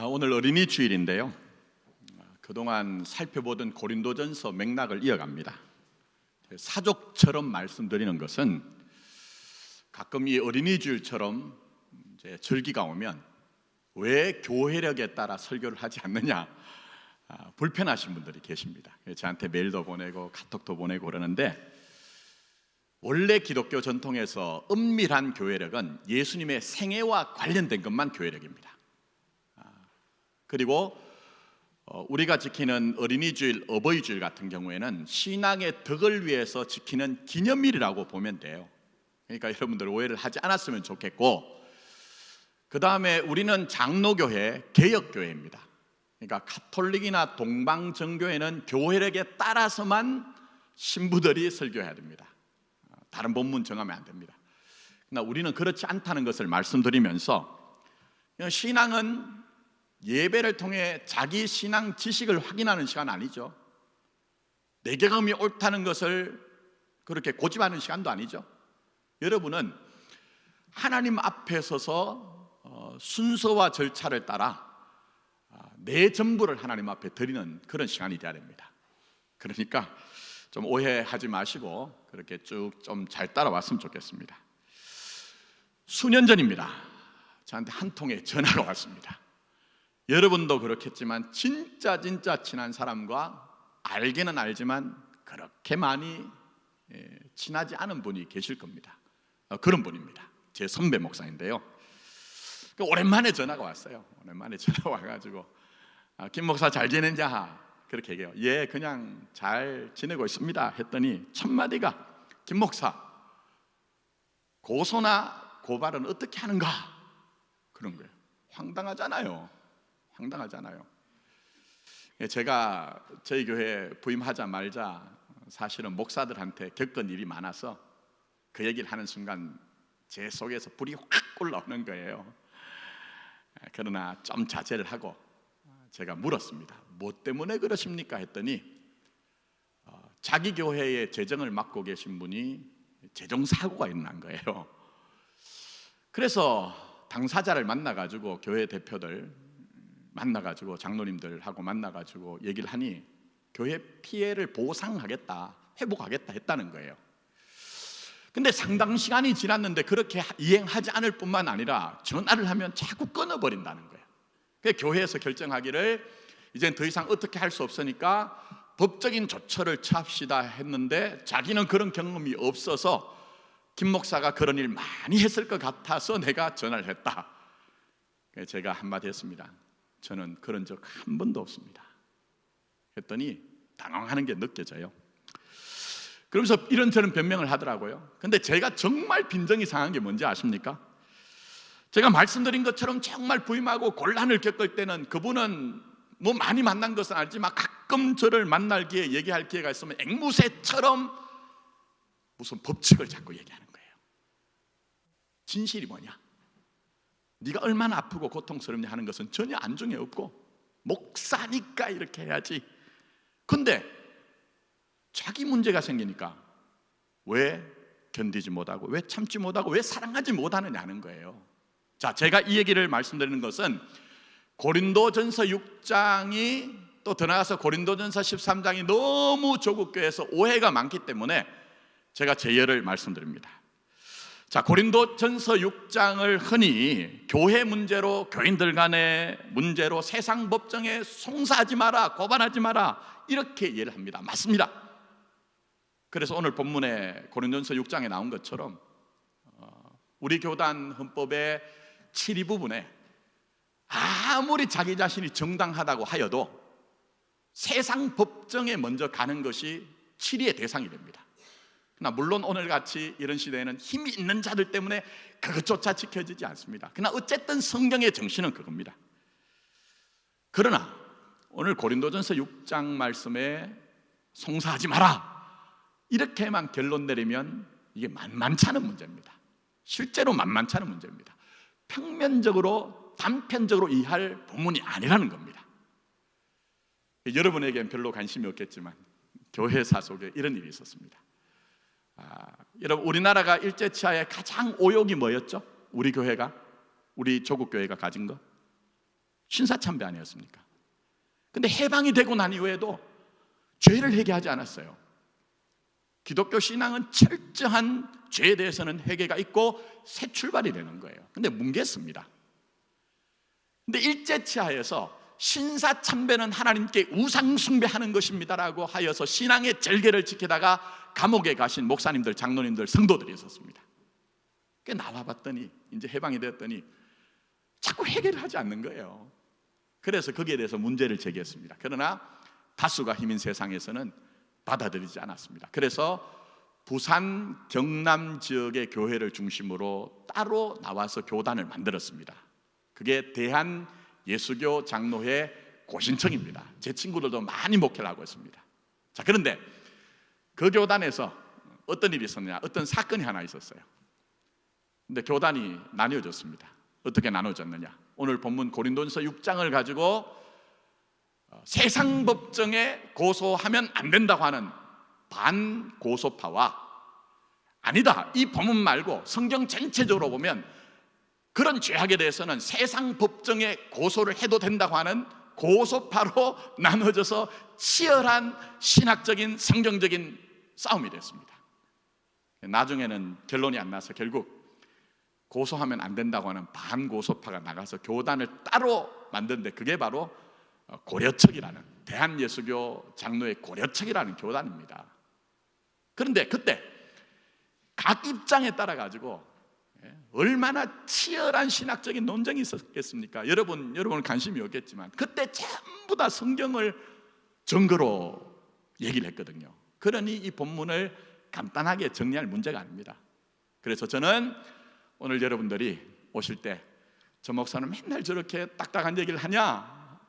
오늘 어린이 주일인데요. 그동안 살펴보던 고린도전서 맥락을 이어갑니다. 사족처럼 말씀드리는 것은 가끔 이 어린이 주일처럼 이제 절기가 오면 왜 교회력에 따라 설교를 하지 않느냐 불편하신 분들이 계십니다. 저한테 메일도 보내고 카톡도 보내고 그러는데, 원래 기독교 전통에서 은밀한 교회력은 예수님의 생애와 관련된 것만 교회력입니다. 그리고 우리가 지키는 어린이 주일, 어버이 주일 같은 경우에는 신앙의 덕을 위해서 지키는 기념일이라고 보면 돼요. 그러니까 여러분들 오해를 하지 않았으면 좋겠고, 그 다음에 우리는 장로교회, 개혁교회입니다. 그러니까 카톨릭이나 동방정교회는 교회력에 따라서만 신부들이 설교해야 됩니다. 다른 본문 정하면 안 됩니다. 그러나 우리는 그렇지 않다는 것을 말씀드리면서, 신앙은 예배를 통해 자기 신앙 지식을 확인하는 시간 아니죠. 내 경험이 옳다는 것을 그렇게 고집하는 시간도 아니죠. 여러분은 하나님 앞에 서서 순서와 절차를 따라 내 전부를 하나님 앞에 드리는 그런 시간이 되어야 됩니다. 그러니까 좀 오해하지 마시고 그렇게 쭉 좀 잘 따라왔으면 좋겠습니다. 수년 전입니다. 저한테 한 통의 전화가 왔습니다. 여러분도 그렇겠지만 진짜 친한 사람과 알기는 알지만 그렇게 많이 친하지 않은 분이 계실 겁니다. 그런 분입니다. 제 선배 목사인데요. 오랜만에 전화가 왔어요. 오랜만에 전화가 와가지고 김 목사 잘 지내냐 그렇게 얘기해요. 예, 그냥 잘 지내고 있습니다 했더니 첫 마디가, 김 목사, 고소나 고발은 어떻게 하는가? 그런 거예요. 황당하잖아요. 제가 저희 교회 부임하자 말자 사실은 목사들한테 겪은 일이 많아서 그 얘기를 하는 순간 제 속에서 불이 확 올라오는 거예요. 그러나 좀 자제를 하고 제가 물었습니다. 뭐 때문에 그러십니까? 했더니 자기 교회의 재정을 맡고 계신 분이 재정사고가 일어난 거예요. 그래서 당사자를 만나가지고, 교회 대표들 만나가지고, 장로님들하고 만나가지고 얘기를 하니 교회 피해를 보상하겠다, 회복하겠다 했다는 거예요. 근데 상당 시간이 지났는데 그렇게 이행하지 않을 뿐만 아니라 전화를 하면 자꾸 끊어버린다는 거예요. 그래서 교회에서 결정하기를 이젠 더 이상 어떻게 할 수 없으니까 법적인 조처를 취합시다 했는데, 자기는 그런 경험이 없어서 김 목사가 그런 일 많이 했을 것 같아서 내가 전화를 했다. 제가 한마디 했습니다. 저는 그런 적 한 번도 없습니다 했더니 당황하는 게 느껴져요. 그러면서 이런저런 변명을 하더라고요. 근데 제가 정말 빈정이 상한 게 뭔지 아십니까? 제가 말씀드린 것처럼 정말 부임하고 곤란을 겪을 때는 그분은 뭐 많이 만난 것은 알지만 가끔 저를 만날 기회, 얘기할 기회가 있으면 앵무새처럼 무슨 법칙을 자꾸 얘기하는 거예요. 진실이 뭐냐? 네가 얼마나 아프고 고통스럽냐 하는 것은 전혀 안중에 없고, 목사니까 이렇게 해야지. 근데 자기 문제가 생기니까 왜 견디지 못하고, 왜 참지 못하고, 왜 사랑하지 못하느냐 하는 거예요. 자, 제가 이 얘기를 말씀드리는 것은 고린도전서 6장이 또 더 나아가서 고린도전서 13장이 너무 조국교회에서 오해가 많기 때문에 제가 제열을 말씀드립니다. 자, 고린도전서 6장을 흔히 교회 문제로, 교인들 간의 문제로 세상 법정에 송사하지 마라, 고발하지 마라 이렇게 이해를 합니다. 맞습니다. 그래서 오늘 본문에 고린도전서 6장에 나온 것처럼 우리 교단 헌법의 7위 부분에 아무리 자기 자신이 정당하다고 하여도 세상 법정에 먼저 가는 것이 7위의 대상이 됩니다. 그러나 물론 오늘같이 이런 시대에는 힘이 있는 자들 때문에 그것조차 지켜지지 않습니다. 그러나 어쨌든 성경의 정신은 그겁니다. 그러나 오늘 고린도전서 6장 말씀에 송사하지 마라 이렇게만 결론 내리면 이게 만만치 않은 문제입니다. 실제로 만만치 않은 문제입니다. 평면적으로, 단편적으로 이해할 본문이 아니라는 겁니다. 여러분에겐 별로 관심이 없겠지만 교회사 속에 이런 일이 있었습니다. 여러분, 우리나라가 일제치하에 가장 오욕이 뭐였죠? 우리 교회가, 우리 조국교회가 가진 것? 신사참배 아니었습니까? 근데 해방이 되고 난 이후에도 죄를 회개하지 않았어요. 기독교 신앙은 철저한 죄에 대해서는 회개가 있고 새 출발이 되는 거예요. 근데 뭉갰습니다. 근데 일제치하에서 신사참배는 하나님께 우상숭배하는 것입니다라고 하여서 신앙의 절개를 지키다가 감옥에 가신 목사님들, 장로님들, 성도들이 있었습니다. 나와봤더니 이제 해방이 되었더니 자꾸 해결을 하지 않는 거예요. 그래서 거기에 대해서 문제를 제기했습니다. 그러나 다수가 힘인 세상에서는 받아들이지 않았습니다. 그래서 부산, 경남 지역의 교회를 중심으로 따로 나와서 교단을 만들었습니다. 그게 대한예수교 장로회 고신청입니다. 제 친구들도 많이 목회를 하고 있습니다. 자, 그런데 그 교단에서 어떤 일이 있었느냐, 어떤 사건이 하나 있었어요. 근데 교단이 나뉘어졌습니다. 어떻게 나눠졌느냐, 오늘 본문 고린도전서 6장을 가지고 세상 법정에 고소하면 안 된다고 하는 반고소파와, 아니다, 이 본문 말고 성경 전체적으로 보면 그런 죄악에 대해서는 세상 법정에 고소를 해도 된다고 하는 고소파로 나눠져서 치열한 신학적인 성경적인 싸움이 됐습니다. 나중에는 결론이 안 나서 결국 고소하면 안 된다고 하는 반고소파가 나가서 교단을 따로 만드는데, 그게 바로 고려척이라는, 대한예수교 장로의 고려척이라는 교단입니다. 그런데 그때 각 입장에 따라 가지고 얼마나 치열한 신학적인 논쟁이 있었겠습니까? 여러분 관심이 없겠지만 그때 전부 다 성경을 증거로 얘기를 했거든요. 그러니 이 본문을 간단하게 정리할 문제가 아닙니다. 그래서 저는 오늘 여러분들이 오실 때 저 목사는 맨날 저렇게 딱딱한 얘기를 하냐,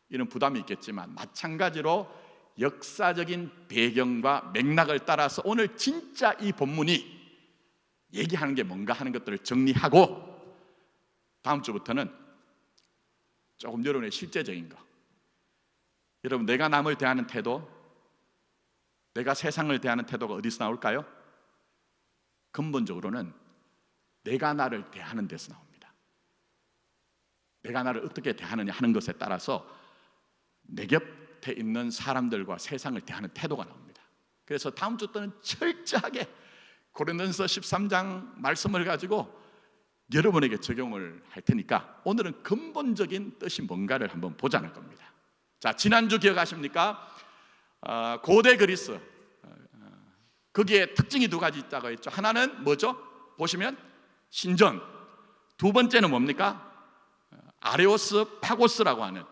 이런 부담이 있겠지만 마찬가지로 역사적인 배경과 맥락을 따라서 오늘 진짜 이 본문이 얘기하는 게 뭔가 하는 것들을 정리하고, 다음 주부터는 조금 여러분의 실제적인 거, 여러분 내가 남을 대하는 태도, 내가 세상을 대하는 태도가 어디서 나올까요? 근본적으로는 내가 나를 대하는 데서 나옵니다. 내가 나를 어떻게 대하느냐 하는 것에 따라서 내 곁에 있는 사람들과 세상을 대하는 태도가 나옵니다. 그래서 다음 주 때는 철저하게 고린도전서 13장 말씀을 가지고 여러분에게 적용을 할 테니까 오늘은 근본적인 뜻이 뭔가를 한번 보자는 겁니다. 자, 지난주 기억하십니까? 고대 그리스, 거기에 특징이 두 가지 있다고 했죠. 하나는 뭐죠? 보시면 신전. 두 번째는 뭡니까? 아레오스 파고스라고 하는,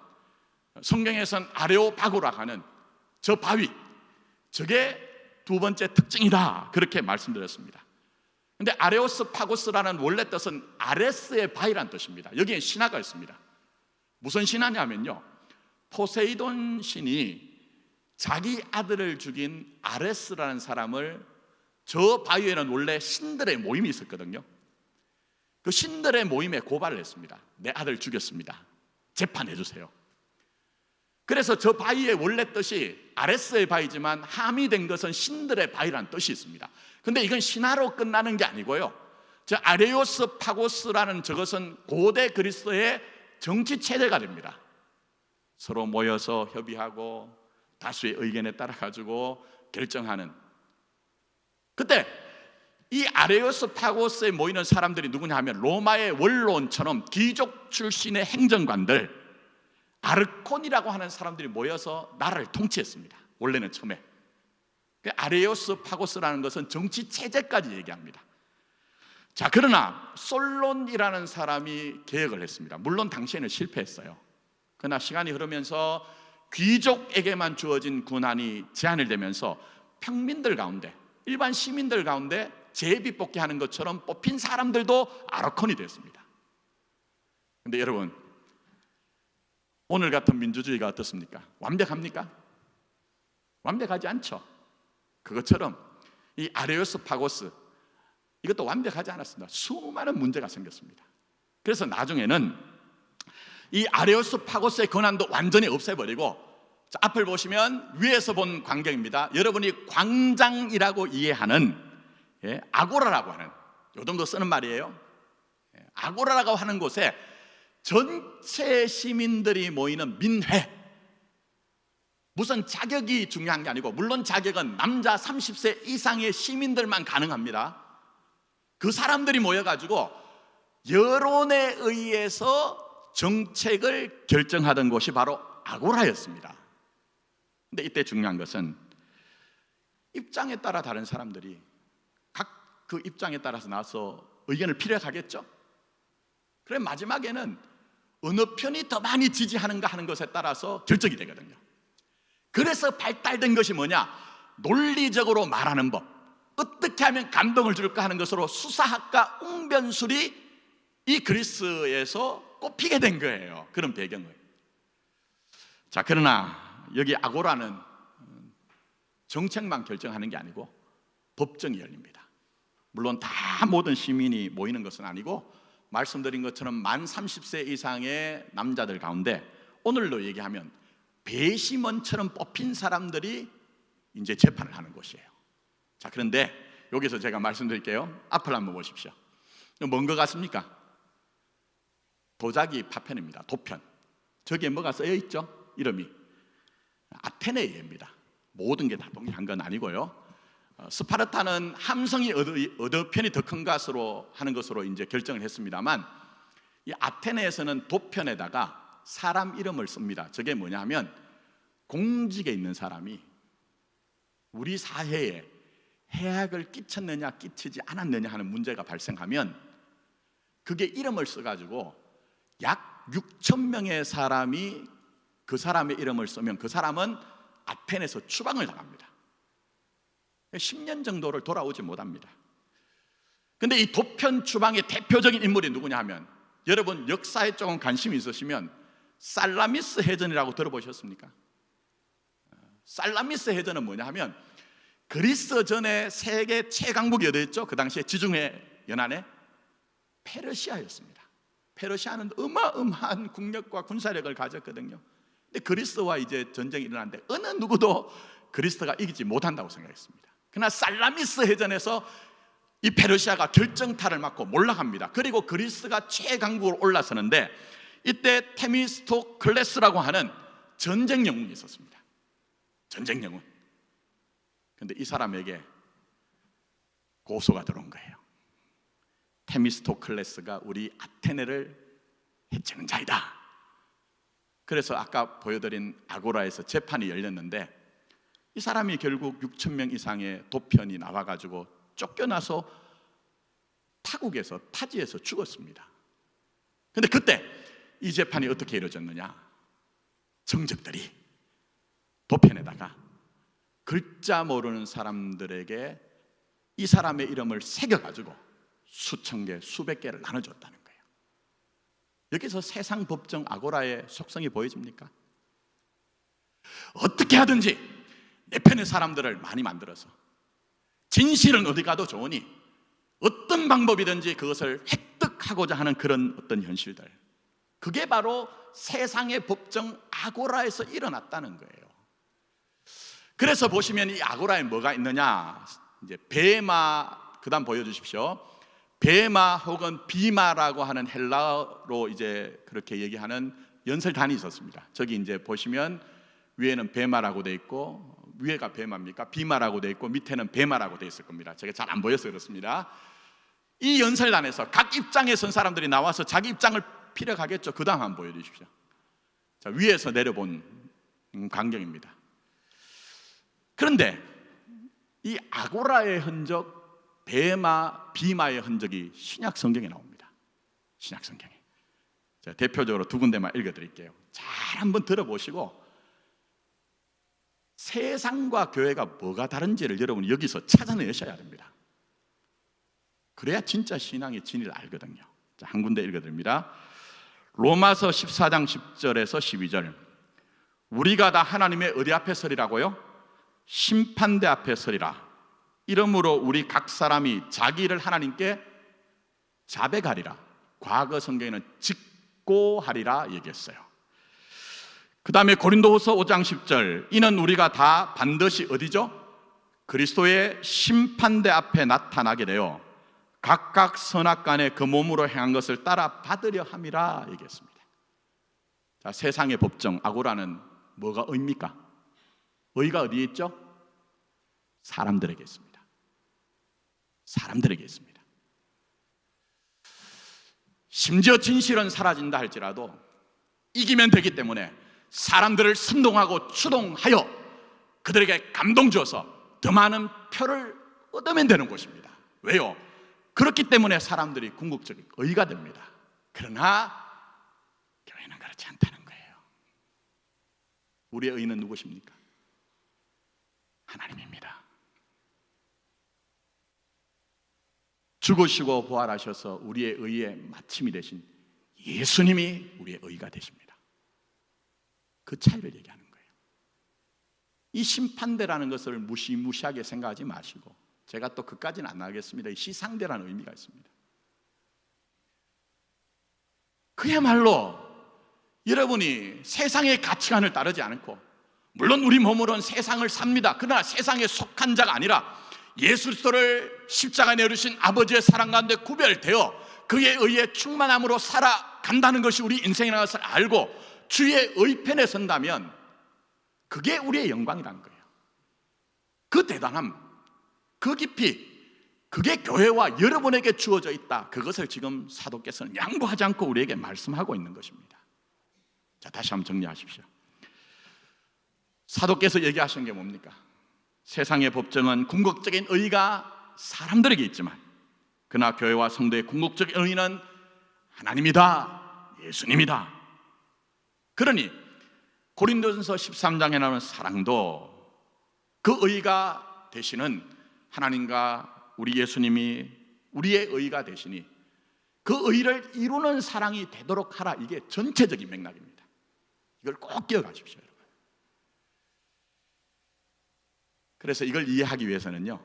성경에서는 아레오파고라고 하는 저 바위, 저게 두 번째 특징이다, 그렇게 말씀드렸습니다. 근데 아레오스 파고스라는 원래 뜻은 아레스의 바위란 뜻입니다. 여기에 신화가 있습니다. 무슨 신화냐면요, 포세이돈 신이 자기 아들을 죽인 아레스라는 사람을, 저 바위에는 원래 신들의 모임이 있었거든요. 그 신들의 모임에 고발을 했습니다. 내 아들 죽였습니다, 재판해 주세요. 그래서 저 바위의 원래 뜻이 아레스의 바위지만 함의된 것은 신들의 바위라는 뜻이 있습니다. 근데 이건 신화로 끝나는 게 아니고요, 저 아레오스 파고스라는 저것은 고대 그리스의 정치 체제가 됩니다. 서로 모여서 협의하고 다수의 의견에 따라 가지고 결정하는. 그때 이 아레오스 파고스에 모이는 사람들이 누구냐 하면 로마의 원로원처럼 귀족 출신의 행정관들, 아르콘이라고 하는 사람들이 모여서 나라를 통치했습니다. 원래는 처음에 아레오스 파고스라는 것은 정치 체제까지 얘기합니다. 자, 그러나 솔론이라는 사람이 개혁을 했습니다. 물론 당시에는 실패했어요. 그러나 시간이 흐르면서 귀족에게만 주어진 권한이 제한이 되면서 평민들 가운데, 일반 시민들 가운데 제비뽑기하는 것처럼 뽑힌 사람들도 아르콘이 됐습니다. 그런데 여러분, 오늘 같은 민주주의가 어떻습니까? 완벽합니까? 완벽하지 않죠. 그것처럼 이 아레오스 파고스, 이것도 완벽하지 않았습니다. 수많은 문제가 생겼습니다. 그래서 나중에는 이 아레오스 파고스의 권한도 완전히 없애버리고, 자, 앞을 보시면 위에서 본 광경입니다. 여러분이 광장이라고 이해하는, 아고라라고 하는, 요 정도 쓰는 말이에요. 아고라라고 하는 곳에 전체 시민들이 모이는 민회, 무슨 자격이 중요한 게 아니고, 물론 자격은 남자 30세 이상의 시민들만 가능합니다. 그 사람들이 모여가지고 여론에 의해서 정책을 결정하던 곳이 바로 아고라였습니다. 근데 이때 중요한 것은 입장에 따라 다른 사람들이 각 그 입장에 따라서 나와서 의견을 피력하겠죠. 그래 마지막에는 어느 편이 더 많이 지지하는가 하는 것에 따라서 결정이 되거든요. 그래서 발달된 것이 뭐냐? 논리적으로 말하는 법, 어떻게 하면 감동을 줄까 하는 것으로 수사학과 웅변술이 이 그리스에서 꼽히게 된 거예요. 그런 배경을. 자, 그러나 여기 아고라는 정책만 결정하는 게 아니고 법정이 열립니다. 물론 다 모든 시민이 모이는 것은 아니고, 말씀드린 것처럼 만 30세 이상의 남자들 가운데 오늘로 얘기하면 배심원처럼 뽑힌 사람들이 이제 재판을 하는 곳이에요. 자, 그런데 여기서 제가 말씀드릴게요. 앞을 한번 보십시오. 뭔 것 같습니까? 도자기 파편입니다. 도편. 저기에 뭐가 쓰여 있죠? 이름이 아테네입니다. 모든 게 다 동일한 건 아니고요. 스파르타는 함성이 어느 편이 더 큰 것으로 하는 것으로 이제 결정을 했습니다만, 이 아테네에서는 도편에다가 사람 이름을 씁니다. 저게 뭐냐 하면, 공직에 있는 사람이 우리 사회에 해악을 끼쳤느냐 끼치지 않았느냐 하는 문제가 발생하면 그게 이름을 써가지고 약 6천 명의 사람이 그 사람의 이름을 쓰면 그 사람은 아테네에서 추방을 당합니다. 10년 정도를 돌아오지 못합니다. 근데 이 도편 추방의 대표적인 인물이 누구냐 하면, 여러분 역사에 조금 관심이 있으시면 살라미스 해전이라고 들어보셨습니까? 살라미스 해전은 뭐냐 하면, 그리스 전에 세계 최강국이 어디였죠? 그 당시에 지중해 연안에 페르시아였습니다. 페르시아는 어마어마한 국력과 군사력을 가졌거든요. 근데 그리스와 이제 전쟁이 일어났는데 어느 누구도 그리스가 이기지 못한다고 생각했습니다. 그러나 살라미스 해전에서 이 페르시아가 결정타를 맞고 몰락합니다. 그리고 그리스가 최강국으로 올라서는데, 이때 테미스토클레스라고 하는 전쟁 영웅이 있었습니다. 전쟁 영웅. 근데 이 사람에게 고소가 들어온 거예요. 테미스토클레스가 우리 아테네를 해치는 자이다. 그래서 아까 보여드린 아고라에서 재판이 열렸는데, 이 사람이 결국 6천 명 이상의 도편이 나와가지고 쫓겨나서 타지에서 죽었습니다. 근데 그때 이 재판이 어떻게 이루어졌느냐? 정적들이 도편에다가 글자 모르는 사람들에게 이 사람의 이름을 새겨가지고 수천 개, 수백 개를 나눠줬다는 거예요. 여기서 세상 법정 아고라의 속성이 보여집니까? 어떻게 하든지 내 편의 사람들을 많이 만들어서, 진실은 어디 가도 좋으니 어떤 방법이든지 그것을 획득하고자 하는 그런 어떤 현실들, 그게 바로 세상의 법정 아고라에서 일어났다는 거예요. 그래서 보시면 이 아고라에 뭐가 있느냐, 이제 베마, 그 다음 보여주십시오. 베마 혹은 비마라고 하는 헬라어로 이제 그렇게 얘기하는 연설단이 있었습니다. 저기 이제 보시면 위에는 베마라고 돼 있고, 위에가 베마입니까? 비마라고 돼 있고, 밑에는 베마라고 돼 있을 겁니다. 제가 잘 안 보여서 그렇습니다. 이 연설단에서 각 입장에 선 사람들이 나와서 자기 입장을 피력하겠죠. 그 다음 한번 보여주십시오. 자, 위에서 내려본 광경입니다. 그런데 이 아고라의 흔적, 베마, 비마의 흔적이 신약 성경에 나옵니다. 신약 성경에. 자, 대표적으로 두 군데만 읽어드릴게요. 잘 한번 들어보시고, 세상과 교회가 뭐가 다른지를 여러분 여기서 찾아내셔야 됩니다. 그래야 진짜 신앙의 진리를 알거든요. 자, 한 군데 읽어드립니다. 로마서 14장 10절에서 12절. 우리가 다 하나님의 어디 앞에 서리라고요? 심판대 앞에 서리라. 이러므로 우리 각 사람이 자기를 하나님께 자백하리라. 과거 성경에는 직고하리라 얘기했어요. 그 다음에 고린도후서 5장 10절. 이는 우리가 다 반드시 어디죠? 그리스도의 심판대 앞에 나타나게 되어 각각 선악간에 그 몸으로 행한 것을 따라 받으려 함이라 얘기했습니다. 자, 세상의 법정 아고라는 뭐가 의입니까? 의가 어디에 있죠? 사람들에게 있습니다. 사람들에게 있습니다. 심지어 진실은 사라진다 할지라도 이기면 되기 때문에 사람들을 선동하고 추동하여 그들에게 감동 줘서 더 많은 표를 얻으면 되는 곳입니다. 왜요? 그렇기 때문에 사람들이 궁극적인 의가 됩니다. 그러나 교회는 그렇지 않다는 거예요. 우리의 의는 누구십니까? 하나님입니다. 죽으시고 부활하셔서 우리의 의의 마침이 되신 예수님이 우리의 의가 되십니다. 그 차이를 얘기하는 거예요. 이 심판대라는 것을 무시무시하게 생각하지 마시고, 제가 또 그까지는 안 하겠습니다. 시상대라는 의미가 있습니다. 그야말로 여러분이 세상의 가치관을 따르지 않고, 물론 우리 몸으로는 세상을 삽니다. 그러나 세상에 속한 자가 아니라 예수 그리스도를 십자가에 내려주신 아버지의 사랑 가운데 구별되어 그의 의에 충만함으로 살아간다는 것이 우리 인생이라는 것을 알고 주의 의편에 선다면 그게 우리의 영광이라는 거예요. 그 대단함, 그 깊이, 그게 교회와 여러분에게 주어져 있다. 그것을 지금 사도께서는 양보하지 않고 우리에게 말씀하고 있는 것입니다. 자, 다시 한번 정리하십시오. 사도께서 얘기하신 게 뭡니까? 세상의 법정은 궁극적인 의가 사람들에게 있지만, 그러나 교회와 성도의 궁극적인 의는 하나님이다, 예수님이다. 그러니 고린도전서 13장에 나오는 사랑도 그 의가 되시는 하나님과 우리 예수님이 우리의 의가 되시니 그 의를 이루는 사랑이 되도록 하라. 이게 전체적인 맥락입니다. 이걸 꼭 기억하십시오, 여러분. 그래서 이걸 이해하기 위해서는요,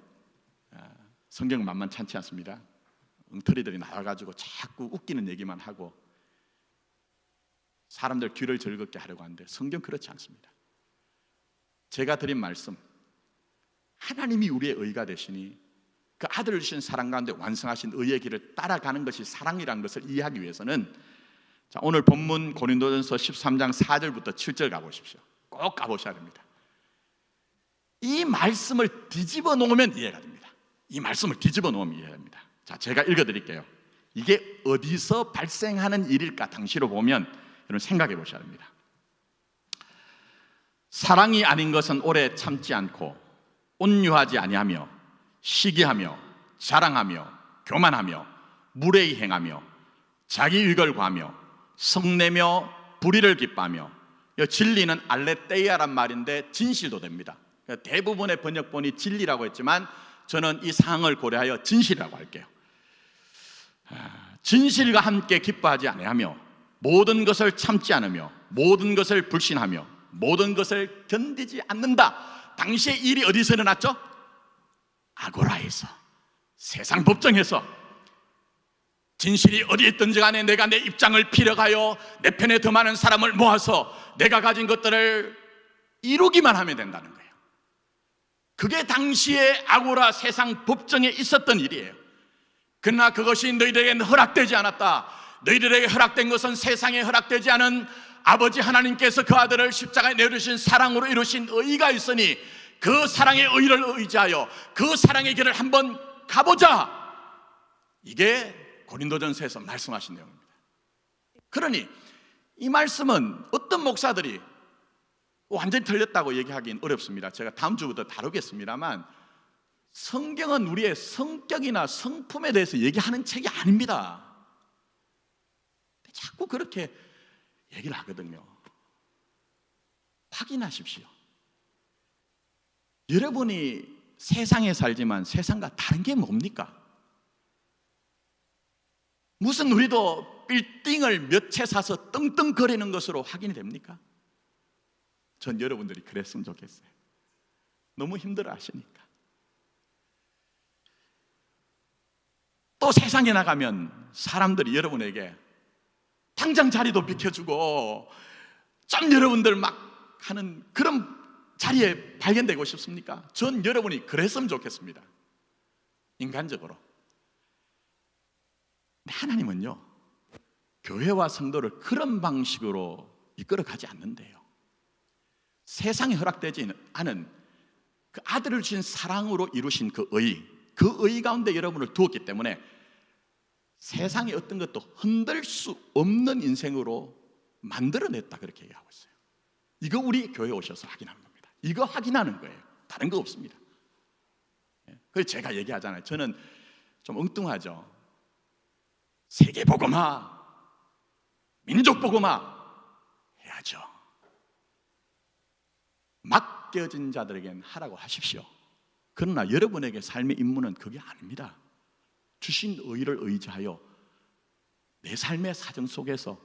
성경은 만만찮지 않습니다. 엉터리들이 나와가지고 자꾸 웃기는 얘기만 하고 사람들 귀를 즐겁게 하려고 하는데 성경 그렇지 않습니다. 제가 드린 말씀, 하나님이 우리의 의가 되시니 그 아들을 주신 사랑 가운데 완성하신 의의 길을 따라가는 것이 사랑이라는 것을 이해하기 위해서는, 자, 오늘 본문 고린도전서 13장 4절부터 7절 가보십시오. 꼭 가보셔야 됩니다. 이 말씀을 뒤집어 놓으면 이해가 됩니다. 이 말씀을 뒤집어 놓으면 이해가 됩니다. 자, 제가 읽어드릴게요. 이게 어디서 발생하는 일일까 당시로 보면 여러분 생각해 보셔야 됩니다. 사랑이 아닌 것은 오래 참지 않고 온유하지 아니하며 시기하며 자랑하며 교만하며 무례히 행하며 자기 의를 구하며 성내며 불의를 기뻐하며, 진리는 알레테이아란 말인데 진실도 됩니다. 대부분의 번역본이 진리라고 했지만 저는 이 상황을 고려하여 진실이라고 할게요. 진실과 함께 기뻐하지 아니하며 모든 것을 참지 않으며 모든 것을 불신하며 모든 것을 견디지 않는다. 당시의 일이 어디서 일어났죠? 아고라에서, 세상 법정에서. 진실이 어디에 있든지 간에 내가 내 입장을 피력하여 내 편에 더 많은 사람을 모아서 내가 가진 것들을 이루기만 하면 된다는 거예요. 그게 당시에 아고라 세상 법정에 있었던 일이에요. 그러나 그것이 너희들에게 허락되지 않았다. 너희들에게 허락된 것은 세상에 허락되지 않은 아버지 하나님께서 그 아들을 십자가에 내려주신 사랑으로 이루신 의가 있으니 그 사랑의 의를 의지하여 그 사랑의 길을 한번 가보자. 이게 고린도전서에서 말씀하신 내용입니다. 그러니 이 말씀은 어떤 목사들이 완전히 틀렸다고 얘기하기는 어렵습니다. 제가 다음 주부터 다루겠습니다만 성경은 우리의 성격이나 성품에 대해서 얘기하는 책이 아닙니다. 자꾸 그렇게 얘기를 하거든요. 확인하십시오. 여러분이 세상에 살지만 세상과 다른 게 뭡니까? 무슨 우리도 빌딩을 몇 채 사서 떵떵거리는 것으로 확인이 됩니까? 전 여러분들이 그랬으면 좋겠어요. 너무 힘들어 하시니까. 또 세상에 나가면 사람들이 여러분에게 당장 자리도 비켜주고 좀 여러분들 막 하는 그런 자리에 발견되고 싶습니까? 전 여러분이 그랬으면 좋겠습니다. 인간적으로. 근데 하나님은요, 교회와 성도를 그런 방식으로 이끌어가지 않는데요. 세상에 허락되지 않은 그 아들을 주신 사랑으로 이루신 그 의 가운데 여러분을 두었기 때문에 세상의 어떤 것도 흔들 수 없는 인생으로 만들어냈다, 그렇게 얘기하고 있어요. 이거 우리 교회에 오셔서 확인하는 겁니다. 이거 확인하는 거예요. 다른 거 없습니다. 그래서 제가 얘기하잖아요. 저는 좀 엉뚱하죠. 세계복음화, 민족복음화 해야죠. 맡겨진 자들에게는 하라고 하십시오. 그러나 여러분에게 삶의 임무는 그게 아닙니다. 주신 의를 의지하여 내 삶의 사정 속에서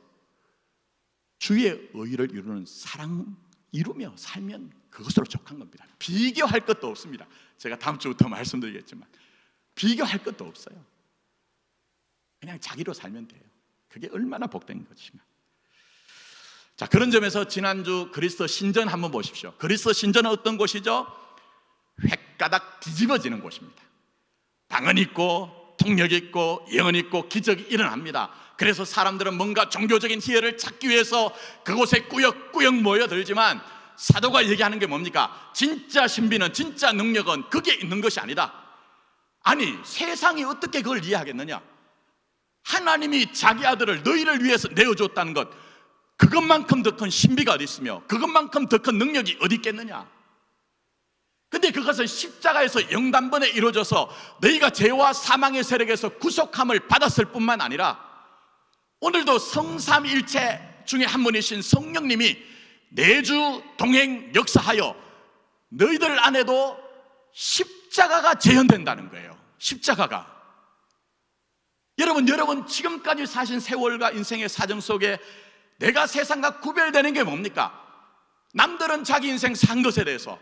주의 의를 이루는 사랑 이루며 살면 그것으로 족한 겁니다. 비교할 것도 없습니다. 제가 다음 주부터 말씀드리겠지만 비교할 것도 없어요. 그냥 자기로 살면 돼요. 그게 얼마나 복된 것이며. 자, 그런 점에서 지난주 그리스도 신전 한번 보십시오. 그리스도 신전은 어떤 곳이죠? 획가닥 뒤집어지는 곳입니다. 방언 있고 통역 있고 예언 있고 기적이 일어납니다. 그래서 사람들은 뭔가 종교적인 희열을 찾기 위해서 그곳에 꾸역꾸역 모여들지만 사도가 얘기하는 게 뭡니까? 진짜 신비는, 진짜 능력은 거기에 있는 것이 아니다. 아니, 세상이 어떻게 그걸 이해하겠느냐? 하나님이 자기 아들을 너희를 위해서 내어줬다는 것, 그것만큼 더 큰 신비가 어디 있으며 그것만큼 더 큰 능력이 어디 있겠느냐? 근데 그것은 십자가에서 영단번에 이루어져서 너희가 죄와 사망의 세력에서 구속함을 받았을 뿐만 아니라 오늘도 성삼일체 중에 한 분이신 성령님이 내주 동행 역사하여 너희들 안에도 십자가가 재현된다는 거예요. 십자가가. 여러분 지금까지 사신 세월과 인생의 사정 속에 내가 세상과 구별되는 게 뭡니까? 남들은 자기 인생 산 것에 대해서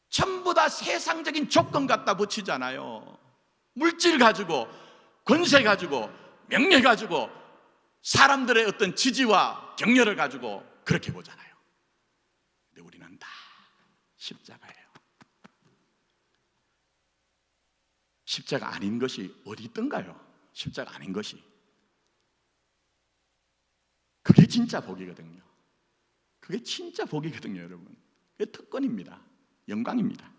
전부 다 세상적인 조건 갖다 붙이잖아요. 물질 가지고, 권세 가지고, 명예 가지고, 사람들의 어떤 지지와 격려를 가지고 그렇게 보잖아요. 근데 우리는 다 십자가예요. 십자가 아닌 것이 어디 있던가요? 십자가 아닌 것이. 그게 진짜 복이거든요. 그게 진짜 복이거든요, 여러분. 그게 특권입니다. 영광입니다.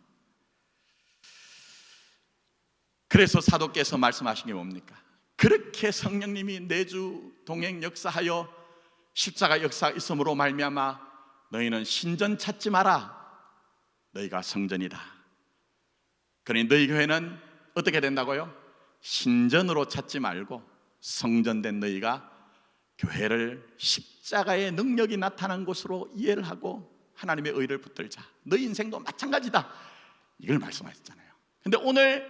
그래서 사도께서 말씀하신 게 뭡니까? 그렇게 성령님이 내주 동행 역사하여 십자가 역사가 있음으로 말미암아 너희는 신전 찾지 마라. 너희가 성전이다. 그러니 너희 교회는 어떻게 된다고요? 신전으로 찾지 말고 성전된 너희가 교회를 십자가의 능력이 나타난 곳으로 이해를 하고 하나님의 의를 붙들자. 너희 인생도 마찬가지다. 이걸 말씀하셨잖아요. 근데 오늘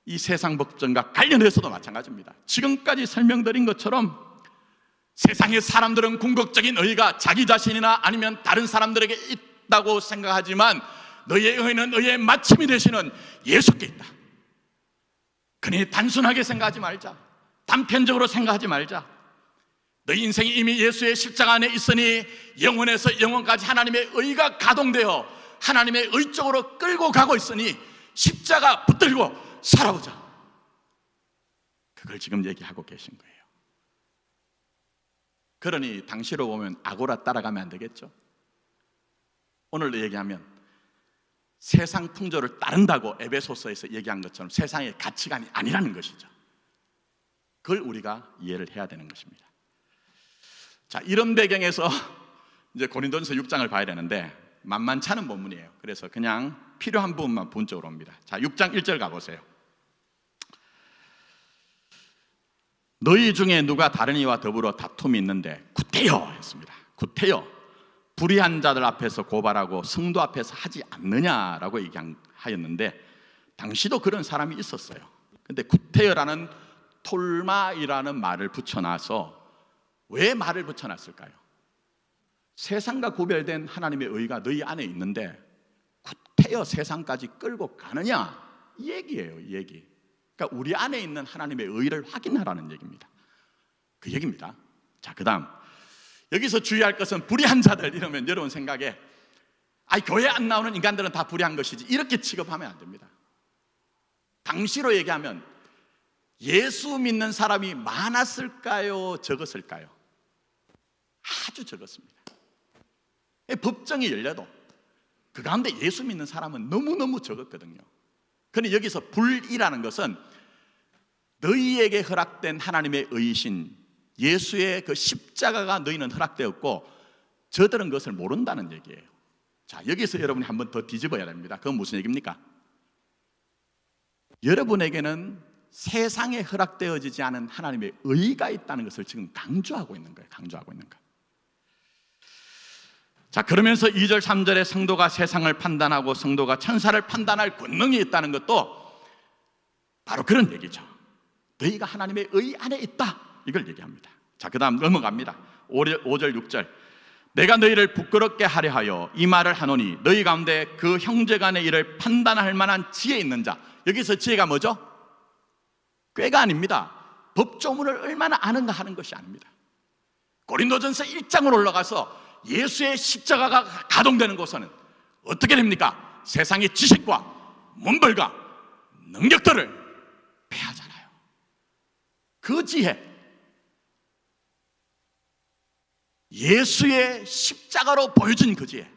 이 세상 법전과 관련해서도 마찬가지입니다. 지금까지 설명드린 것처럼 세상의 사람들은 궁극적인 의가 자기 자신이나 아니면 다른 사람들에게 있다고 생각하지만 너희의 의는 의의 마침이 되시는 예수께 있다. 그러니 단순하게 생각하지 말자. 단편적으로 생각하지 말자. 너희 인생이 이미 예수의 십자가 안에 있으니 영원에서 영원까지 하나님의 의가 가동되어 하나님의 의 쪽으로 끌고 가고 있으니 십자가 붙들고 살아보자. 그걸 지금 얘기하고 계신 거예요. 그러니 당시로 보면 아고라 따라가면 안 되겠죠. 오늘로 얘기하면 세상 풍조를 따른다고 에베소서에서 얘기한 것처럼 세상의 가치관이 아니라는 것이죠. 그걸 우리가 이해를 해야 되는 것입니다. 자, 이런 배경에서 이제 고린도전서 6장을 봐야 되는데 만만치 않은 본문이에요. 그래서 그냥 필요한 부분만 본적으로 옵니다. 자, 6장 1절 가보세요. 너희 중에 누가 다른 이와 더불어 다툼이 있는데 구태여 했습니다. 구태여, 불의한 자들 앞에서 고발하고 성도 앞에서 하지 않느냐라고 얘기하였는데 당시도 그런 사람이 있었어요. 근데 구태여라는 톨마이라는 말을 붙여놔서 왜 말을 붙여놨을까요? 세상과 구별된 하나님의 의가 너희 안에 있는데 구태여 세상까지 끌고 가느냐? 이 얘기예요, 이 얘기. 그러니까 우리 안에 있는 하나님의 의를 확인하라는 얘기입니다. 그 얘기입니다. 자, 그 다음 여기서 주의할 것은 불의한 자들 이러면 여러분 생각에 교회 안 나오는 인간들은 다 불의한 것이지 이렇게 취급하면 안 됩니다. 당시로 얘기하면 예수 믿는 사람이 많았을까요? 적었을까요? 아주 적었습니다. 법정이 열려도 그 가운데 예수 믿는 사람은 너무너무 적었거든요. 그런데 여기서 불이라는 것은 너희에게 허락된 하나님의 의신, 예수의 그 십자가가 너희는 허락되었고 저들은 그것을 모른다는 얘기예요. 자, 여기서 여러분이 한 번 더 뒤집어야 됩니다. 그건 무슨 얘기입니까? 여러분에게는 세상에 허락되어지지 않은 하나님의 의가 있다는 것을 지금 강조하고 있는 거예요. 강조하고 있는 거예요. 자, 그러면서 2절 3절에 성도가 세상을 판단하고 성도가 천사를 판단할 권능이 있다는 것도 바로 그런 얘기죠. 너희가 하나님의 의 안에 있다, 이걸 얘기합니다. 자, 그 다음 넘어갑니다. 5절 6절. 내가 너희를 부끄럽게 하려 하여 이 말을 하노니 너희 가운데 그 형제간의 일을 판단할 만한 지혜 있는 자. 여기서 지혜가 뭐죠? 꾀가 아닙니다. 법조문을 얼마나 아는가 하는 것이 아닙니다. 고린도전서 1장으로 올라가서 예수의 십자가가 가동되는 곳은 어떻게 됩니까? 세상의 지식과 문벌과 능력들을 패하잖아요. 그 지혜, 예수의 십자가로 보여진 그 지혜,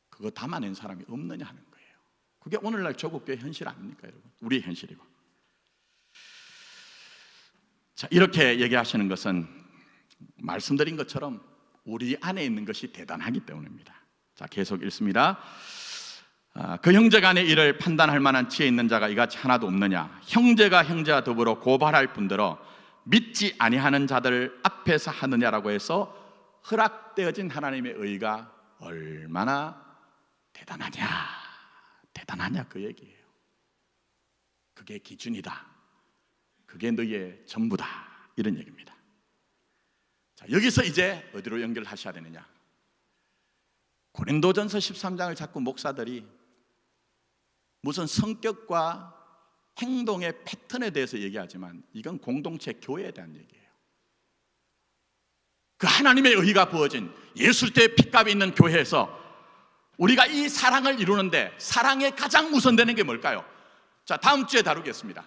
그거 담아낸 사람이 없느냐 하는 거예요. 그게 오늘날 조국교회 현실 아닙니까, 여러분? 우리의 현실이고. 자, 이렇게 얘기하시는 것은 말씀드린 것처럼 우리 안에 있는 것이 대단하기 때문입니다. 자, 계속 읽습니다. 그 형제간의 일을 판단할 만한 지혜 있는 자가 이같이 하나도 없느냐? 형제가 형제와 더불어 고발할 뿐더러 믿지 아니하는 자들 앞에서 하느냐라고 해서 허락되어진 하나님의 의가 얼마나 대단하냐 그 얘기예요. 그게 기준이다, 그게 너희의 전부다, 이런 얘기입니다. 자, 여기서 이제 어디로 연결하셔야 되느냐? 고린도전서 13장을 자꾸 목사들이 무슨 성격과 행동의 패턴에 대해서 얘기하지만 이건 공동체 교회에 대한 얘기예요. 그 하나님의 의가 부어진 예수 때의 핏값이 있는 교회에서 우리가 이 사랑을 이루는데 사랑에 가장 우선되는 게 뭘까요? 자, 다음 주에 다루겠습니다.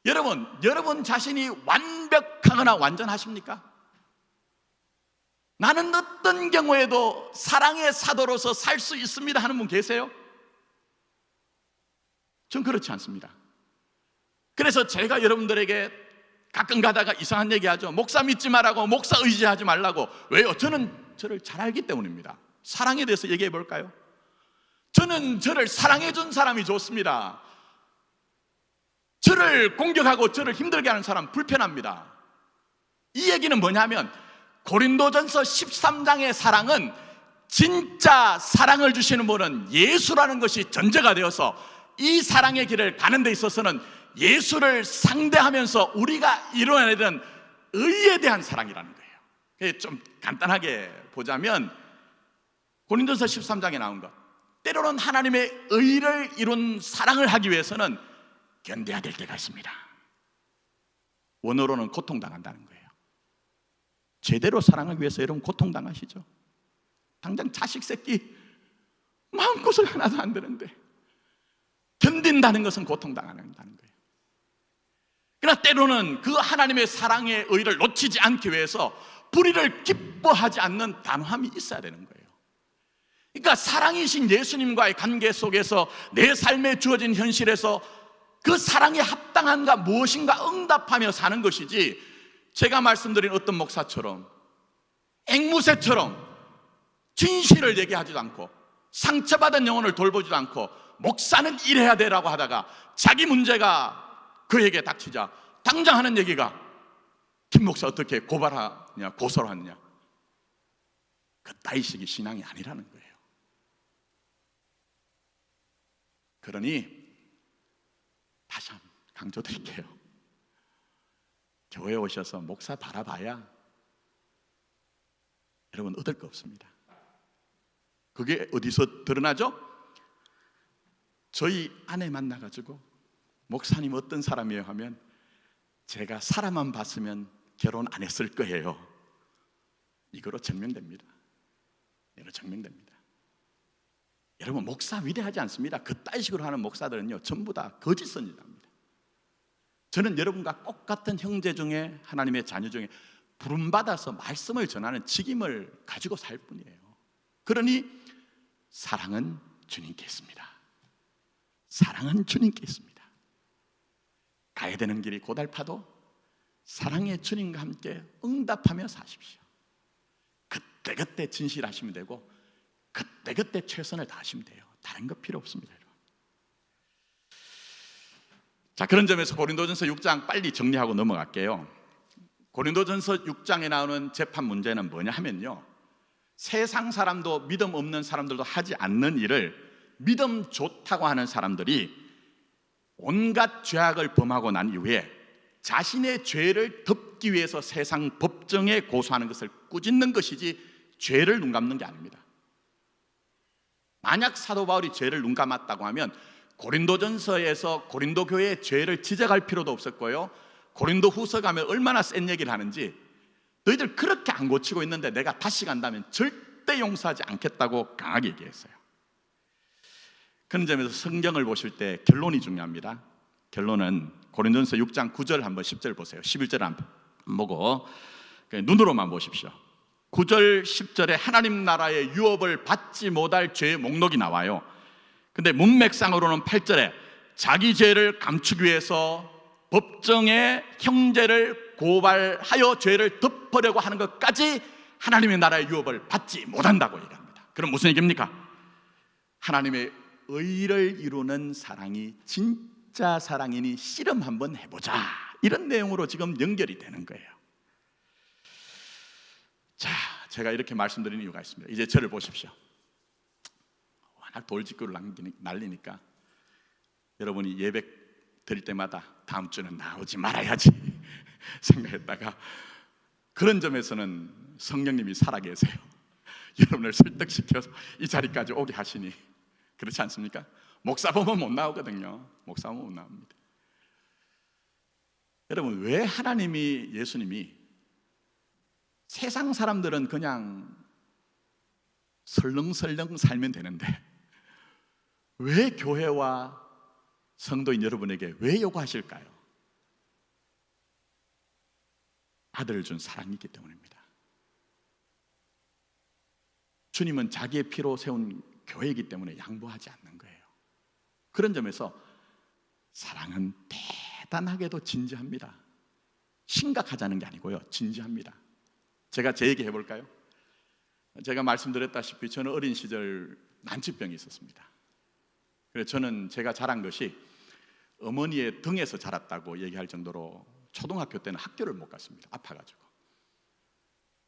여러분 자신이 완벽하거나 완전하십니까? 나는 어떤 경우에도 사랑의 사도로서 살 수 있습니다 하는 분 계세요? 전 그렇지 않습니다. 그래서 제가 여러분들에게 가끔 가다가 이상한 얘기하죠. 목사 믿지 말라고, 목사 의지하지 말라고. 왜요? 저는 저를 잘 알기 때문입니다. 사랑에 대해서 얘기해 볼까요? 저는 저를 사랑해 준 사람이 좋습니다. 저를 공격하고 저를 힘들게 하는 사람 불편합니다. 이 얘기는 뭐냐면 고린도전서 13장의 사랑은 진짜 사랑을 주시는 분은 예수라는 것이 전제가 되어서 이 사랑의 길을 가는 데 있어서는 예수를 상대하면서 우리가 이루어내야 되는 의에 대한 사랑이라는 거예요. 좀 간단하게 보자면 고린도전서 13장에 나온 것, 때로는 하나님의 의를 이룬 사랑을 하기 위해서는 견뎌야 될 때가 있습니다. 원어로는 고통당한다는 거예요. 제대로 사랑하기 위해서 여러분 고통당하시죠? 당장 자식 새끼 마음고생 하나도 안 되는데 견딘다는 것은 고통당한다는 거예요. 그러나 때로는 그 하나님의 사랑의 의를 놓치지 않기 위해서 불의를 기뻐하지 않는 단호함이 있어야 되는 거예요. 그러니까 사랑이신 예수님과의 관계 속에서 내 삶에 주어진 현실에서 그 사랑에 합당한가 무엇인가 응답하며 사는 것이지, 제가 말씀드린 어떤 목사처럼 앵무새처럼 진실을 얘기하지도 않고 상처받은 영혼을 돌보지도 않고 목사는 이래야 되라고 하다가 자기 문제가 그에게 닥치자 당장 하는 얘기가 김 목사 어떻게 고발하냐 고소를 하느냐. 그 따위식이 신앙이 아니라는 거예요. 그러니 다시 한번 강조드릴게요. 교회에 오셔서 목사 바라봐야 여러분 얻을 거 없습니다. 그게 어디서 드러나죠? 저희 아내 만나가지고 목사님 어떤 사람이에요 하면 제가 사람만 봤으면 결혼 안 했을 거예요. 이거로 증명됩니다. 이거로 증명됩니다. 여러분 목사 위대하지 않습니다. 그따위식으로 하는 목사들은요 전부 다 거짓 선지자입니다. 저는 여러분과 똑같은 형제 중에, 하나님의 자녀 중에 부름받아서 말씀을 전하는 직임을 가지고 살 뿐이에요. 그러니 사랑은 주님께 있습니다. 사랑은 주님께 있습니다. 가야 되는 길이 고달파도 사랑의 주님과 함께 응답하며 사십시오. 그때그때 진실하시면 되고 그때그때 최선을 다하시면 돼요. 다른 거 필요 없습니다. 여러분. 자, 그런 점에서 고린도전서 6장 빨리 정리하고 넘어갈게요. 고린도전서 6장에 나오는 재판 문제는 뭐냐 하면요, 세상 사람도 믿음 없는 사람들도 하지 않는 일을 믿음 좋다고 하는 사람들이 온갖 죄악을 범하고 난 이후에 자신의 죄를 덮기 위해서 세상 법정에 고소하는 것을 꾸짖는 것이지 죄를 눈감는 게 아닙니다. 만약 사도 바울이 죄를 눈감았다고 하면 고린도전서에서 고린도 교회의 죄를 지적할 필요도 없었고요, 고린도 후서 가면 얼마나 센 얘기를 하는지, 너희들 그렇게 안 고치고 있는데 내가 다시 간다면 절대 용서하지 않겠다고 강하게 얘기했어요. 그런 점에서 성경을 보실 때 결론이 중요합니다. 결론은 고린도전서 6장 9절 한번 10절 보세요. 11절 한번 보고 눈으로만 보십시오. 9절 10절에 하나님 나라의 유업을 받지 못할 죄의 목록이 나와요. 근데 문맥상으로는 8절에 자기 죄를 감추기 위해서 법정에 형제를 고발하여 죄를 덮으려고 하는 것까지 하나님의 나라의 유업을 받지 못한다고 얘기합니다. 그럼 무슨 얘기입니까? 하나님의 의를 이루는 사랑이 진짜 사랑이니 씨름 한번 해보자, 이런 내용으로 지금 연결이 되는 거예요. 자, 제가 이렇게 말씀드리는 이유가 있습니다. 이제 저를 보십시오. 워낙 돌직구를 날리니까 여러분이 예배 드릴 때마다 다음 주는 나오지 말아야지 생각했다가, 그런 점에서는 성령님이 살아계세요. 여러분을 설득시켜서 이 자리까지 오게 하시니, 그렇지 않습니까? 목사 보면 못 나오거든요. 목사 보면 못 나옵니다. 여러분, 왜 하나님이, 예수님이, 세상 사람들은 그냥 설렁설렁 살면 되는데 왜 교회와 성도인 여러분에게 왜 요구하실까요? 아들을 준 사랑이기 때문입니다. 주님은 자기의 피로 세운 교회이기 때문에 양보하지 않는 거예요. 그런 점에서 사랑은 대단하게도 진지합니다. 심각하자는 게 아니고요, 진지합니다. 제가 제 얘기 해볼까요? 제가 말씀드렸다시피 저는 어린 시절 난치병이 있었습니다. 그래서 저는 제가 자란 것이 어머니의 등에서 자랐다고 얘기할 정도로 초등학교 때는 학교를 못 갔습니다. 아파가지고.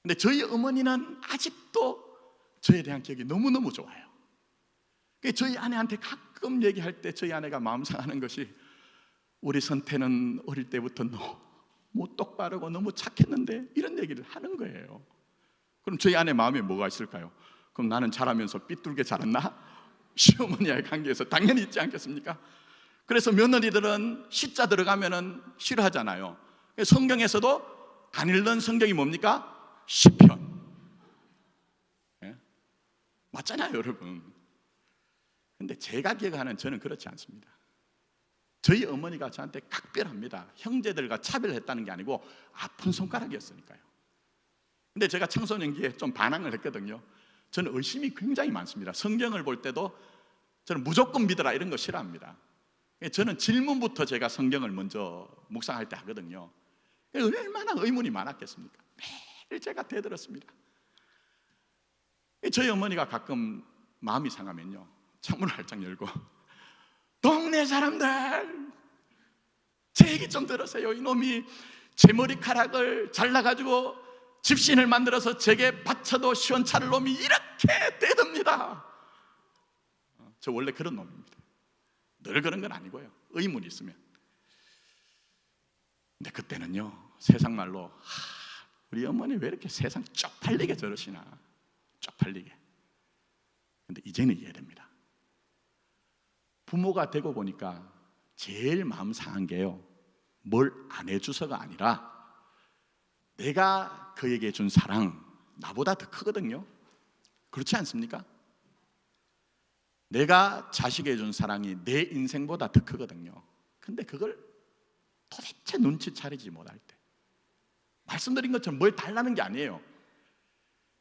근데 저희 어머니는 아직도 저에 대한 기억이 너무너무 좋아요. 저희 아내한테 가끔 얘기할 때 저희 아내가 마음 상하는 것이, 우리 선태는 어릴 때부터 너무 똑바르고 너무 착했는데, 이런 얘기를 하는 거예요. 그럼 저희 아내 마음에 뭐가 있을까요? 그럼 나는 자라면서 삐뚤게 자랐나? 시어머니와의 관계에서 당연히 있지 않겠습니까? 그래서 며느리들은 시자 들어가면은 싫어하잖아요. 성경에서도 안 읽는 성경이 뭡니까? 시편. 예? 맞잖아요, 여러분. 근데 제가 기억하는, 저는 그렇지 않습니다. 저희 어머니가 저한테 각별합니다. 형제들과 차별했다는 게 아니고 아픈 손가락이었으니까요. 근데 제가 청소년기에 좀 반항을 했거든요. 저는 의심이 굉장히 많습니다. 성경을 볼 때도 저는 무조건 믿어라 이런 거 싫어합니다. 저는 질문부터 제가 성경을 먼저 묵상할 때 하거든요. 얼마나 의문이 많았겠습니까? 매일 제가 대들었습니다. 저희 어머니가 가끔 마음이 상하면요, 창문을 활짝 열고, 동네 사람들 제 얘기 좀 들으세요. 이놈이 제 머리카락을 잘라가지고 집신을 만들어서 제게 바쳐도 시원찮을 놈이 이렇게 떼듭니다. 저 원래 그런 놈입니다. 늘 그런 건 아니고요, 의문이 있으면. 근데 그때는요, 세상 말로 우리 어머니 왜 이렇게 세상 쪽팔리게 저러시나, 쪽팔리게. 근데 이제는 이해됩니다. 부모가 되고 보니까 제일 마음 상한 게요, 뭘 안 해줘서가 아니라 내가 그에게 준 사랑 나보다 더 크거든요. 그렇지 않습니까? 내가 자식에게 준 사랑이 내 인생보다 더 크거든요. 근데 그걸 도대체 눈치 차리지 못할 때, 말씀드린 것처럼 뭘 달라는 게 아니에요.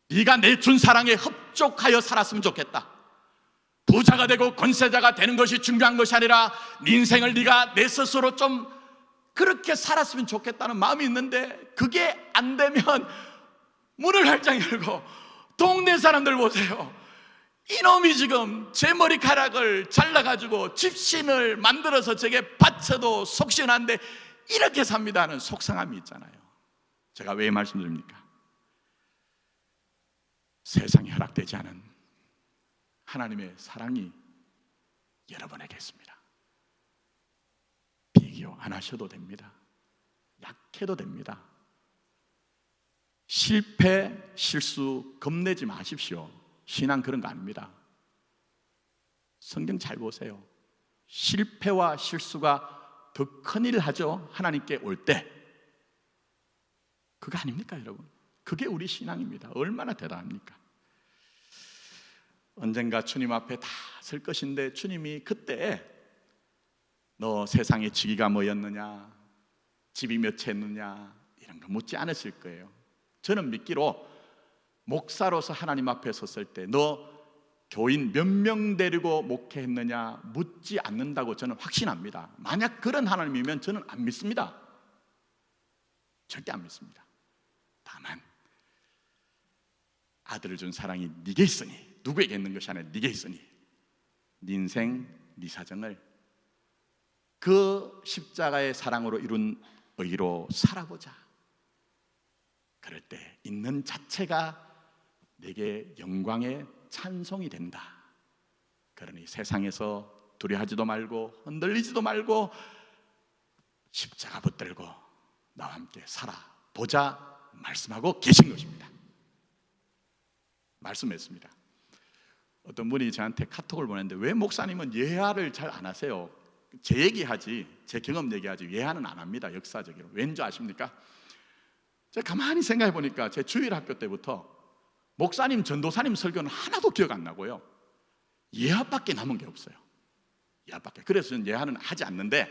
네가 내 준 사랑에 흡족하여 살았으면 좋겠다. 부자가 되고 권세자가 되는 것이 중요한 것이 아니라 네 인생을 네가 내 스스로 좀 그렇게 살았으면 좋겠다는 마음이 있는데, 그게 안 되면 문을 활짝 열고 동네 사람들 보세요. 이놈이 지금 제 머리카락을 잘라가지고 집신을 만들어서 제게 바쳐도 속시원한데 이렇게 삽니다 하는 속상함이 있잖아요. 제가 왜 말씀드립니까? 세상에 허락되지 않은 하나님의 사랑이 여러분에게 있습니다. 비교 안 하셔도 됩니다. 약해도 됩니다. 실패, 실수 겁내지 마십시오. 신앙 그런 거 아닙니다. 성경 잘 보세요. 실패와 실수가 더 큰일 하죠. 하나님께 올 때. 그거 아닙니까, 여러분? 그게 우리 신앙입니다. 얼마나 대단합니까? 언젠가 주님 앞에 다 설 것인데, 주님이 그때 너 세상의 직위가 뭐였느냐, 집이 몇 채 했느냐, 이런 거 묻지 않으실 거예요. 저는 믿기로 목사로서 하나님 앞에 섰을 때 너 교인 몇 명 데리고 목회했느냐 묻지 않는다고 저는 확신합니다. 만약 그런 하나님이면 저는 안 믿습니다. 절대 안 믿습니다. 다만 아들을 준 사랑이 네게 있으니, 누구에게 있는 것이 아니라 네게 있으니 네 인생, 네 사정을 그 십자가의 사랑으로 이룬 의로 살아보자. 그럴 때 있는 자체가 내게 영광의 찬송이 된다. 그러니 세상에서 두려워하지도 말고 흔들리지도 말고 십자가 붙들고 나와 함께 살아보자 말씀하고 계신 것입니다. 말씀했습니다. 어떤 분이 저한테 카톡을 보냈는데, 왜 목사님은 예화를 잘 안 하세요? 제 얘기하지, 제 경험 얘기하지 예화는 안 합니다. 역사적으로. 왠지 아십니까? 제가 가만히 생각해 보니까 제 주일학교 때부터 목사님, 전도사님 설교는 하나도 기억 안 나고요, 예화밖에 남은 게 없어요. 예화밖에. 그래서 저는 예화는 하지 않는데,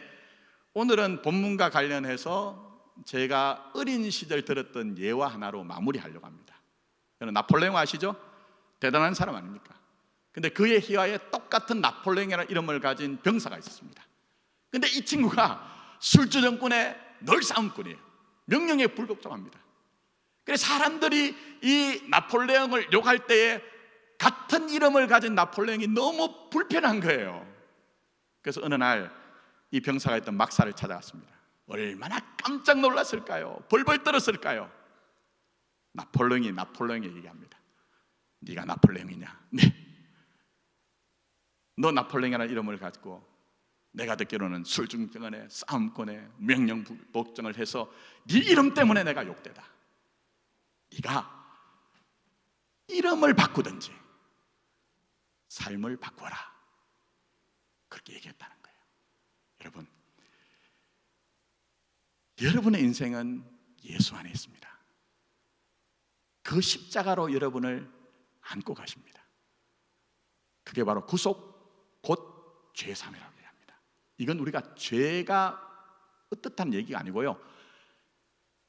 오늘은 본문과 관련해서 제가 어린 시절 들었던 예화 하나로 마무리하려고 합니다. 저는 나폴레옹 아시죠? 대단한 사람 아닙니까? 근데 그의 희화에 똑같은 나폴레옹이라는 이름을 가진 병사가 있었습니다. 근데 이 친구가 술주정꾼의 늘 싸움꾼이에요. 명령에 불복종합니다. 그래서 사람들이 이 나폴레옹을 욕할 때에 같은 이름을 가진 나폴레옹이 너무 불편한 거예요. 그래서 어느 날 이 병사가 있던 막사를 찾아갔습니다. 얼마나 깜짝 놀랐을까요? 벌벌 떨었을까요? 나폴레옹이 얘기합니다. 네가 나폴레옹이냐? 네. 너 나폴레옹이라는 이름을 가지고 내가 듣기로는 술중전에 싸움꾼에 명령복종을 해서 네 이름 때문에 내가 욕되다. 네가 이름을 바꾸든지 삶을 바꿔라. 그렇게 얘기했다는 거예요. 여러분, 여러분의 인생은 예수 안에 있습니다. 그 십자가로 여러분을 안고 가십니다. 그게 바로 구속, 곧 죄사함이라고 얘기합니다. 이건 우리가 죄가 어떻다는 얘기가 아니고요,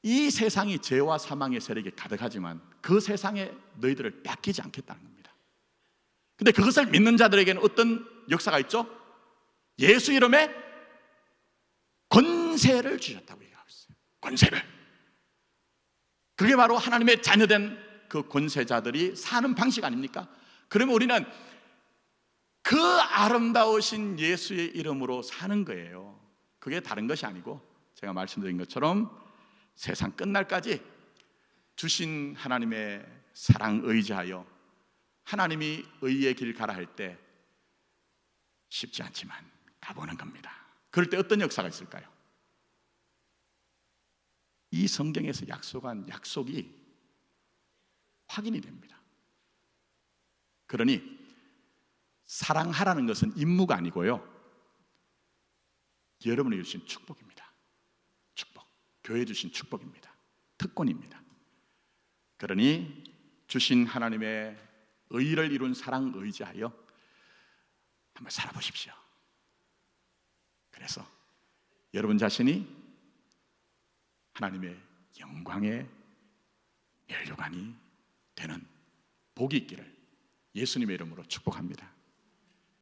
이 세상이 죄와 사망의 세력이 가득하지만 그 세상에 너희들을 뺏기지 않겠다는 겁니다. 근데 그것을 믿는 자들에게는 어떤 역사가 있죠? 예수 이름에 권세를 주셨다고 얘기하고 있어요. 권세를. 그게 바로 하나님의 자녀된 그 권세자들이 사는 방식 아닙니까? 그러면 우리는 그 아름다우신 예수의 이름으로 사는 거예요. 그게 다른 것이 아니고, 제가 말씀드린 것처럼 세상 끝날까지 주신 하나님의 사랑 의지하여 하나님이 의의 길 가라 할 때 쉽지 않지만 가보는 겁니다. 그럴 때 어떤 역사가 있을까요? 이 성경에서 약속한 약속이 확인이 됩니다. 그러니 사랑하라는 것은 임무가 아니고요, 여러분이 주신 축복입니다. 축복. 교회 주신 축복입니다. 특권입니다. 그러니 주신 하나님의 의를 이룬 사랑 의지하여 한번 살아보십시오. 그래서 여러분 자신이 하나님의 영광의 면류관이 되는 복이 있기를 예수님의 이름으로 축복합니다.